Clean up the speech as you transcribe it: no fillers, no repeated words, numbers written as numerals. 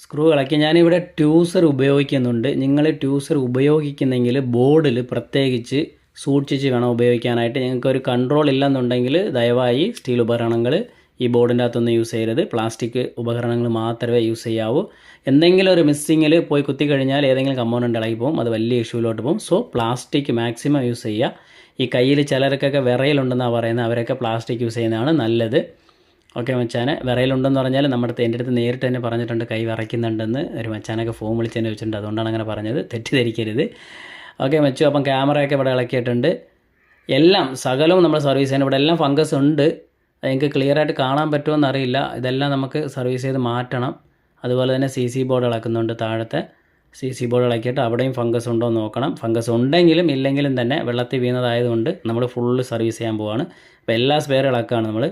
Screw ഇളക്കി ഞാനിവിടെ ട്യൂസർ ഉപയോഗിക്കുന്നുണ്ട്. നിങ്ങൾ ട്യൂസർ ഉപയോഗിക്കുന്നെങ്കിൽ ബോർഡിൽ പ്രത്യേകിച്ച് സൂക്ഷിച്ച് വേണം ഉപയോഗിക്കാനായിട്ട്. നിങ്ങൾക്കൊരു കൺട്രോൾ ഇല്ലെന്നുണ്ടെങ്കിൽ ദയവായി സ്റ്റീൽ ഉപകരണങ്ങൾ ഈ ബോർഡിൻ്റെ അകത്തൊന്നും യൂസ് ചെയ്യരുത്. പ്ലാസ്റ്റിക് ഉപകരണങ്ങൾ മാത്രമേ യൂസ് ചെയ്യാവൂ. എന്തെങ്കിലും ഒരു മിസ്സിങ്ങിൽ പോയി കുത്തി കഴിഞ്ഞാൽ ഏതെങ്കിലും കമ്പോണൻ്റ് ഇളകി പോകും, അത് വലിയ ഇഷ്യൂലോട്ട് പോകും. സോ പ്ലാസ്റ്റിക് മാക്സിമം യൂസ് ചെയ്യുക. ഈ കയ്യിൽ ചിലർക്കൊക്കെ വിറയലുണ്ടെന്നാണ് പറയുന്നത്, അവരൊക്കെ പ്ലാസ്റ്റിക് യൂസ് ചെയ്യുന്നതാണ് നല്ലത്. ഓക്കെ മച്ചാനെ, വിറയലുണ്ടെന്ന് പറഞ്ഞാൽ എൻ്റെ അടുത്ത് നേരിട്ട് തന്നെ പറഞ്ഞിട്ടുണ്ട് കൈ വിറയ്ക്കുന്നുണ്ടെന്ന്. ഒരു മച്ചാനൊക്കെ ഫോൺ വിളിച്ച് തന്നെ വെച്ചിട്ടുണ്ട്, അതുകൊണ്ടാണ് അങ്ങനെ പറഞ്ഞത്, തെറ്റിദ്ധരിക്കരുത്. ഓക്കെ മച്ചു, അപ്പം ക്യാമറയൊക്കെ ഇവിടെ ഇളക്കിയിട്ടുണ്ട്. എല്ലാം സകലവും നമ്മൾ സർവീസ് ചെയ്യുന്നത്. ഇവിടെ എല്ലാം ഫംഗസ് ഉണ്ട്, നിങ്ങൾക്ക് ക്ലിയറായിട്ട് കാണാൻ പറ്റുമോ അറിയില്ല. ഇതെല്ലാം നമുക്ക് സർവീസ് ചെയ്ത് മാറ്റണം. അതുപോലെ തന്നെ CC ബോർഡ് ഇളക്കുന്നുണ്ട്. താഴത്തെ CC ബോർഡ് ഇളക്കിയിട്ട് അവിടെയും ഫംഗസ് ഉണ്ടോ എന്ന് നോക്കണം. ഫംഗസ് ഉണ്ടെങ്കിലും ഇല്ലെങ്കിലും തന്നെ വെള്ളത്തിൽ വീണതായതുകൊണ്ട് നമ്മൾ ഫുള്ള് സർവീസ് ചെയ്യാൻ പോവുകയാണ്. അപ്പോൾ എല്ലാ സ്പെയർ ഇളക്കുകയാണ് നമ്മൾ.